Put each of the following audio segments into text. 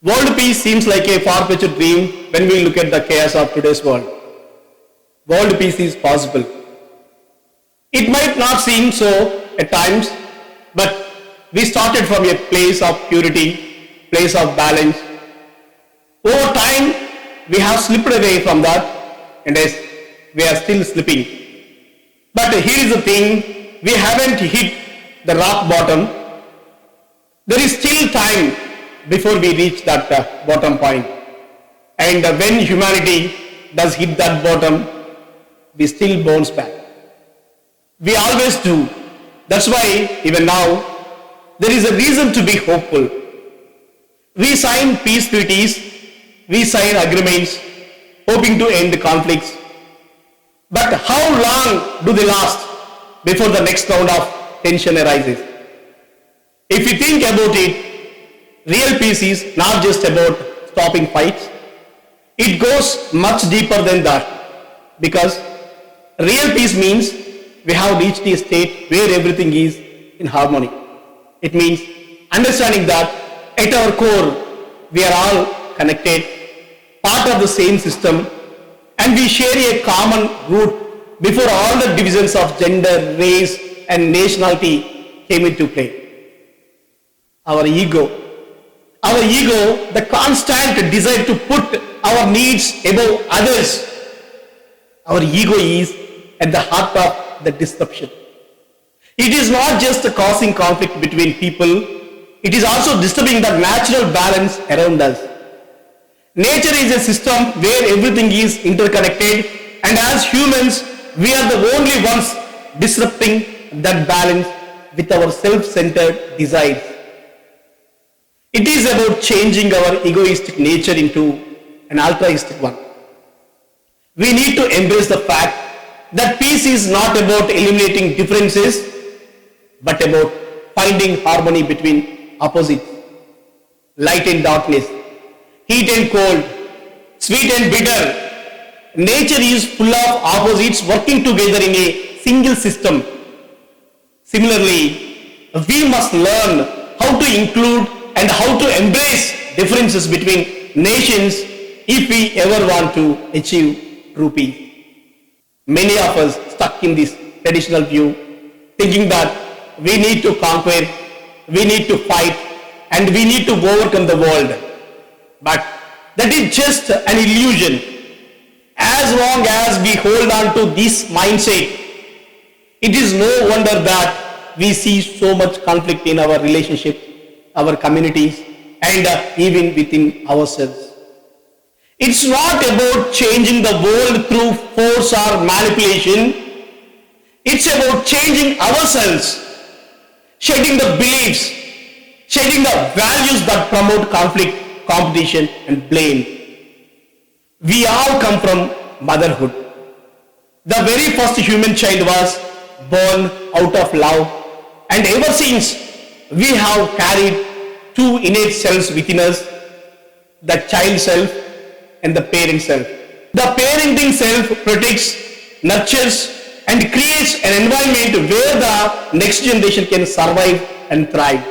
World peace seems like a far-fetched dream when we look at the chaos of today's world. World peace is possible. It might not seem so at times, but we started from a place of purity, place of balance. Over time, we have slipped away from that, and yes, we are still slipping. But here is the thing, we haven't hit the rock bottom. There is still time before we reach that bottom point. And when humanity does hit that bottom, we still bounce back. We always do. That's why even now, there is a reason to be hopeful. We sign peace treaties, we sign agreements, hoping to end conflicts. But how long do they last before the next round of tension arises? If you think about it, real peace is not just about stopping fights. It goes much deeper than that. Because real peace means we have reached a state where everything is in harmony. It means understanding that at our core, we are all connected, part of the same system, and we share a common root before all the divisions of gender, race, and nationality came into play. Our ego, the constant desire to put our needs above others. Our ego is at the heart of the disruption. It is not just causing conflict between people, it is also disturbing the natural balance around us. Nature is a system where everything is interconnected, and as humans, we are the only ones disrupting that balance with our self-centered desires. It is about changing our egoistic nature into an altruistic one. We need to embrace the fact that peace is not about eliminating differences, but about finding harmony between opposites. Light and darkness, heat and cold, sweet and bitter. Nature is full of opposites working together in a single system. Similarly, we must learn how to include and how to embrace differences between nations if we ever want to achieve true peace. Many of us stuck in this traditional view, thinking that we need to conquer, we need to fight, and we need to overcome the world. But that is just an illusion. As long as we hold on to this mindset, it is no wonder that we see so much conflict in our relationships, our communities, and even within ourselves. It's not about changing the world through force or manipulation. It's about changing ourselves, shedding the beliefs, shedding the values that promote conflict, competition, and blame. We all come from motherhood. The very first human child was born out of love, and ever since we have carried two innate selves within us, the child self and the parent self. The parenting self protects, nurtures, and creates an environment where the next generation can survive and thrive.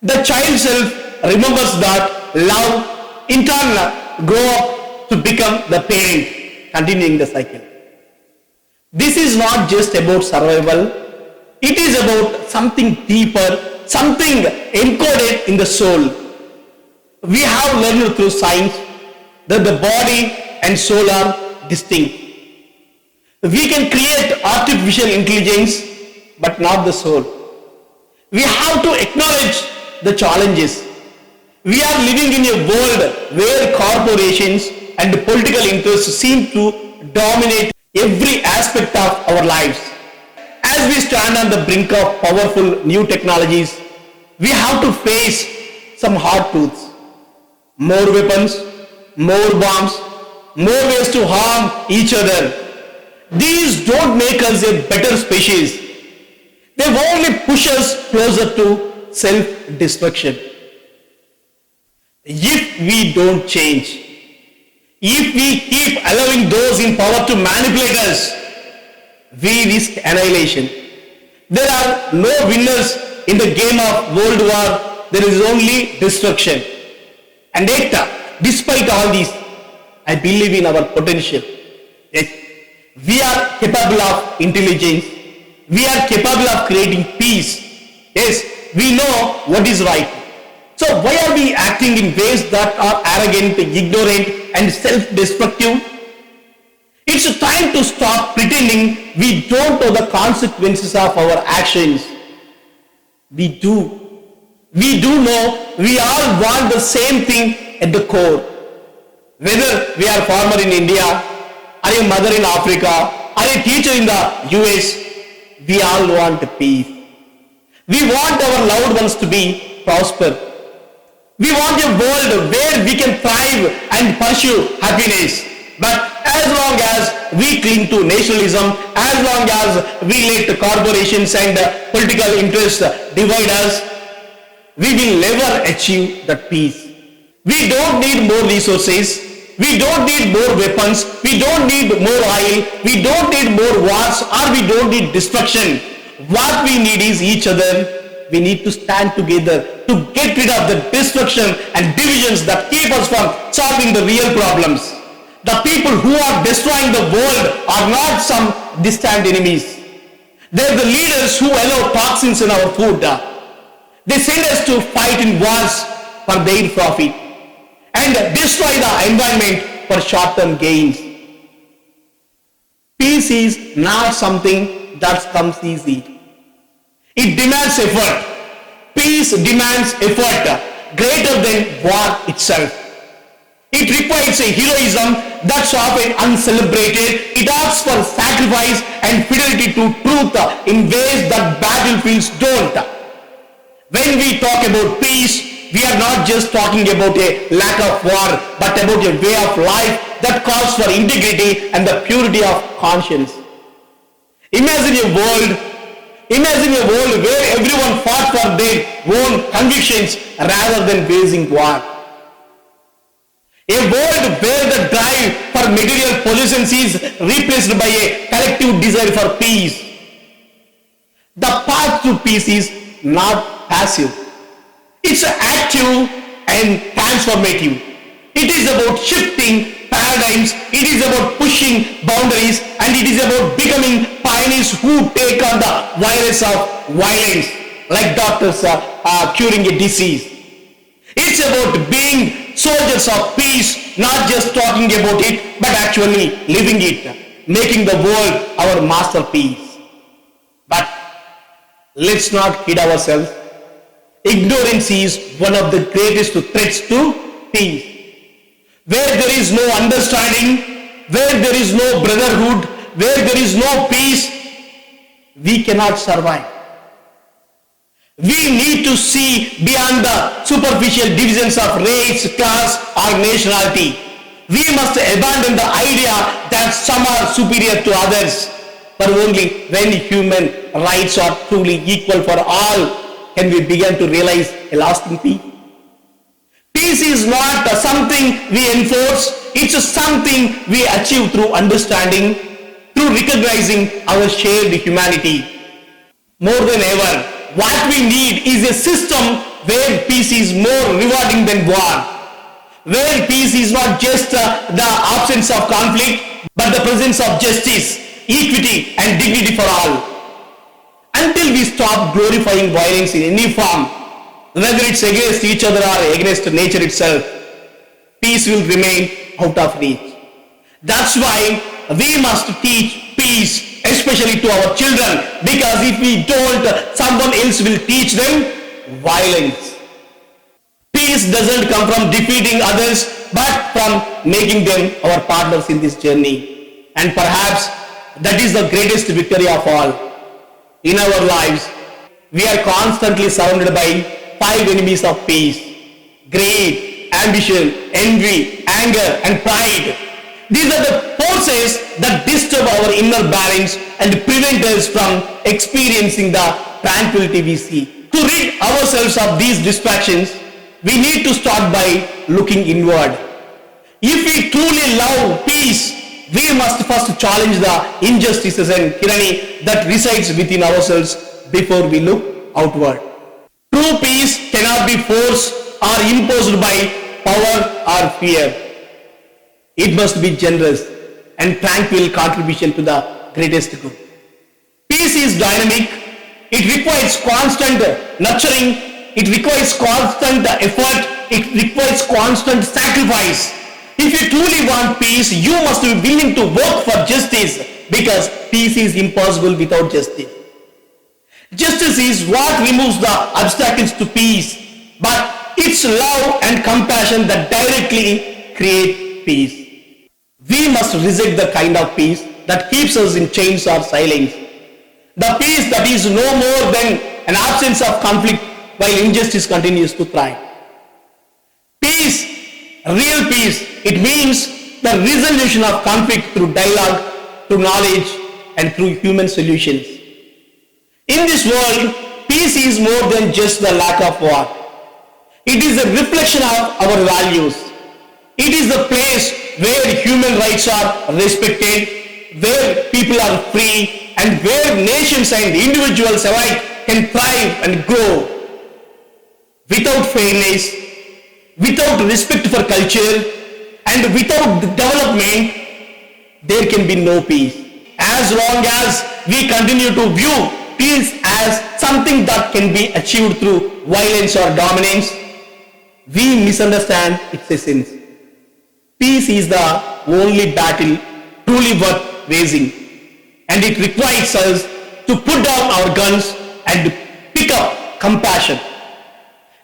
The child self remembers that love in turn grow up to become the parent, continuing the cycle. This is not just about survival, it is about something deeper, something encoded in the soul. We have learned through science that the body and soul are distinct. We can create artificial intelligence, but not the soul. We have to acknowledge the challenges. We are living in a world where corporations and political interests seem to dominate every aspect of our lives. As we stand on the brink of powerful new technologies, we have to face some hard truths. More weapons, more bombs, more ways to harm each other. These don't make us a better species. They only push us closer to self-destruction. If we don't change, if we keep allowing those in power to manipulate us, we risk annihilation. There are no winners in the game of World War. There is only destruction. And yet, despite all this, I believe in our potential. Yes, we are capable of intelligence. We are capable of creating peace. Yes, we know what is right. So why are we acting in ways that are arrogant, ignorant, and self-destructive? It's time to stop pretending we don't know the consequences of our actions. We do. We do know we all want the same thing at the core. Whether we are farmer in India, or a mother in Africa, or a teacher in the US, we all want peace. We want our loved ones to be prosper. We want a world where we can thrive and pursue happiness. But as long as we cling to nationalism, as long as we let corporations and political interests divide us, we will never achieve that peace. We don't need more resources. We don't need more weapons. We don't need more oil. We don't need more wars, or we don't need destruction. What we need is each other. We need to stand together to get rid of the destruction and divisions that keep us from solving the real problems. The people who are destroying the world are not some distant enemies. They are the leaders who allow toxins in our food. They send us to fight in wars for their profit and destroy the environment for short-term gains. Peace is not something that comes easy. It demands effort. Peace demands effort greater than war itself. It requires a heroism that's often uncelebrated. It asks for sacrifice and fidelity to truth in ways that battlefields don't. When we talk about peace, we are not just talking about a lack of war, but about a way of life that calls for integrity and the purity of conscience. Imagine a world where everyone fought for their own convictions rather than waging war. A world where the drive for material possessions is replaced by a collective desire for peace. The path to peace is not passive. It's active and transformative. It is about shifting paradigms, it is about pushing boundaries, and it is about becoming pioneers who take on the virus of violence, like doctors curing a disease. It's about being soldiers of peace, not just talking about it, but actually living it, making the world our masterpiece. But let's not kid ourselves. Ignorance is one of the greatest threats to peace. Where there is no understanding, where there is no brotherhood, where there is no peace, we cannot survive. We need to see beyond the superficial divisions of race, class, or nationality. We must abandon the idea that some are superior to others. But only when human rights are truly equal for all can we begin to realize a lasting peace. Peace is not something we enforce, it's something we achieve through understanding, through recognizing our shared humanity. More than ever, what we need is a system where peace is more rewarding than war, where peace is not just the absence of conflict, but the presence of justice, equity, and dignity for all. Until we stop glorifying violence in any form, whether it's against each other or against nature itself, peace will remain out of reach. That's why we must teach peace, especially to our children, because if we don't, someone else will teach them violence. Peace doesn't come from defeating others, but from making them our partners in this journey. And perhaps that is the greatest victory of all. In our lives, we are constantly surrounded by 5 enemies of peace: greed, ambition, envy, anger, and pride. These are the forces that disturb our inner balance and prevent us from experiencing the tranquility we seek. To rid ourselves of these distractions, we need to start by looking inward. If we truly love peace, we must first challenge the injustices and tyranny that resides within ourselves before we look outward. True peace cannot be forced or imposed by power or fear. It must be generous and tranquil contribution to the greatest good. Peace is dynamic. It requires constant nurturing. It requires constant effort. It requires constant sacrifice. If you truly want peace, you must be willing to work for justice, because peace is impossible without justice. Justice is what removes the obstacles to peace, but it's love and compassion that directly create peace. We must reject the kind of peace that keeps us in chains or silence. The peace that is no more than an absence of conflict while injustice continues to thrive. Peace, real peace, it means the resolution of conflict through dialogue, through knowledge, and through human solutions. In this world, peace is more than just the lack of war. It is a reflection of our values. It is the place where human rights are respected, where people are free, and where nations and individuals alike can thrive and grow. Without fairness, without respect for culture, and without development, there can be no peace. As long as we continue to view peace as something that can be achieved through violence or dominance, we misunderstand its essence. Peace is the only battle truly worth waging, and it requires us to put down our guns and pick up compassion.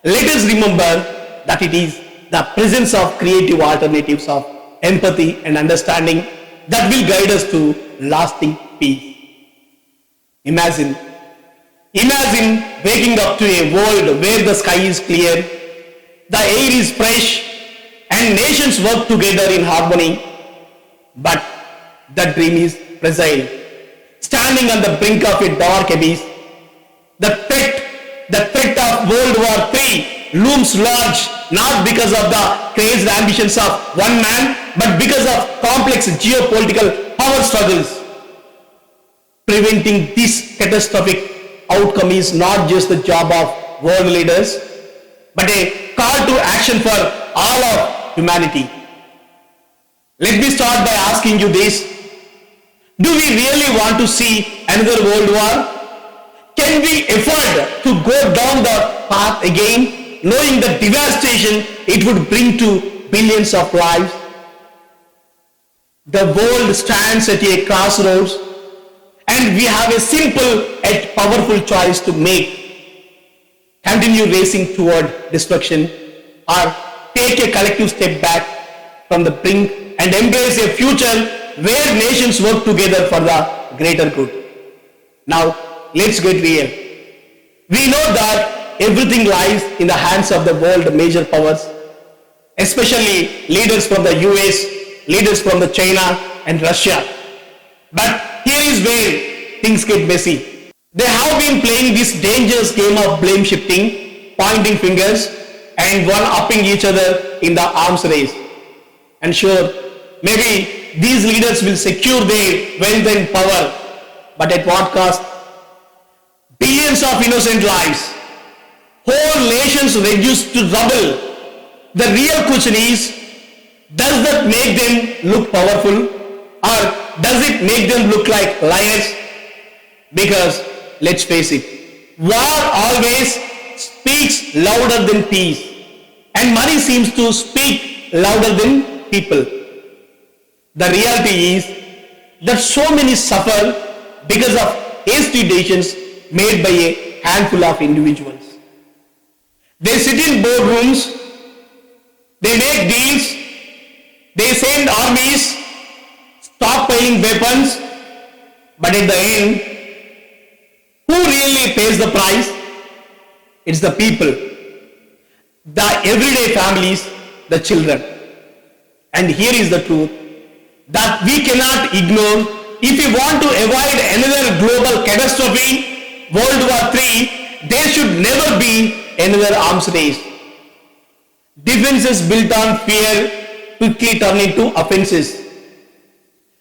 Let us remember that it is the presence of creative alternatives of empathy and understanding that will guide us to lasting peace. Imagine waking up to a world where the sky is clear, the air is fresh, and nations work together in harmony. But that dream is fragile. Standing on the brink of a dark abyss, the threat of World War III looms large, not because of the crazed ambitions of one man, but because of complex geopolitical power struggles. Preventing this catastrophic outcome is not just the job of world leaders, but a call to action for all of humanity. Let me start by asking you this. Do we really want to see another world war? Can we afford to go down the path again, knowing the devastation it would bring to billions of lives? The world stands at a crossroads, and we have a simple yet powerful choice to make. Continue racing toward destruction, or take a collective step back from the brink and embrace a future where nations work together for the greater good. Now, let's get real. We know that everything lies in the hands of the world major powers, especially leaders from the US, leaders from the China and Russia. But here is where things get messy. They have been playing this dangerous game of blame shifting, pointing fingers, and one-upping each other in the arms race. And sure, maybe these leaders will secure their wealth and power, but at what cost? Billions of innocent lives, whole nations reduced to rubble. The real question is, does that make them look powerful, or does it make them look like liars? Because let's face it, war always speaks louder than peace, and money seems to speak louder than people. The reality is that so many suffer because of hasty decisions made by a handful of individuals. They sit in boardrooms, they make deals, they send armies, stockpiling weapons, but at the end, who really pays the price? It's the people, the everyday families, the children. And here is the truth that we cannot ignore. If we want to avoid another global catastrophe, World War III, there should never be another arms race. Defenses built on fear quickly turn into offenses.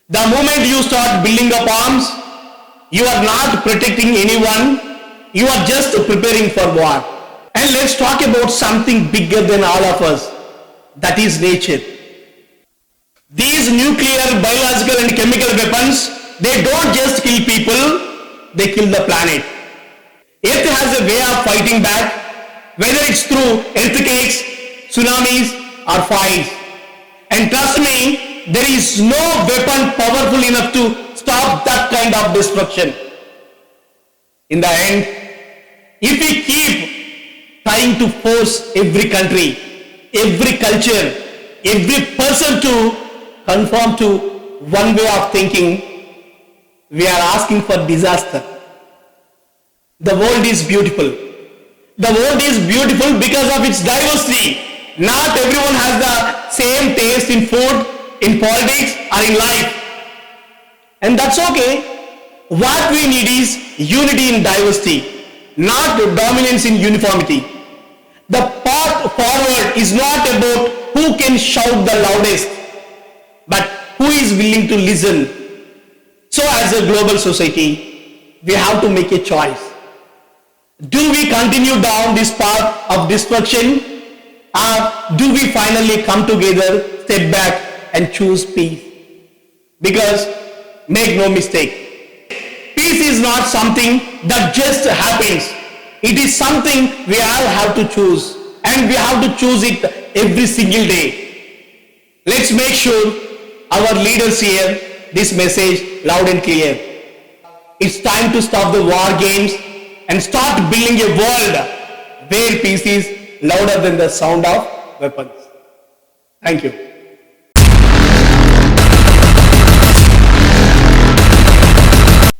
The moment you start building up arms, you are not protecting anyone, you are just preparing for war. And let's talk about something bigger than all of us. that is nature. These nuclear, biological and chemical weapons, they don't just kill people, they kill the planet. Earth has a way of fighting back, whether it's through earthquakes, tsunamis or fires. And trust me, there is no weapon powerful enough to stop that kind of destruction. In the end, if we keep trying to force every country, every culture, every person to conform to one way of thinking, we are asking for disaster. The world is beautiful. The world is beautiful because of its diversity. Not everyone has the same taste in food, in politics, or in life. And that's okay. What we need is unity in diversity, not dominance in uniformity. The path forward is not about who can shout the loudest, but who is willing to listen. So as a global society, we have to make a choice. Do we continue down this path of destruction, or do we finally come together, step back and choose peace? Because make no mistake, peace is not something that just happens. It is something we all have to choose, and we have to choose it every single day. Let's make sure our leaders hear this message loud and clear. It's time to stop the war games and start building a world where peace is louder than the sound of weapons. Thank you.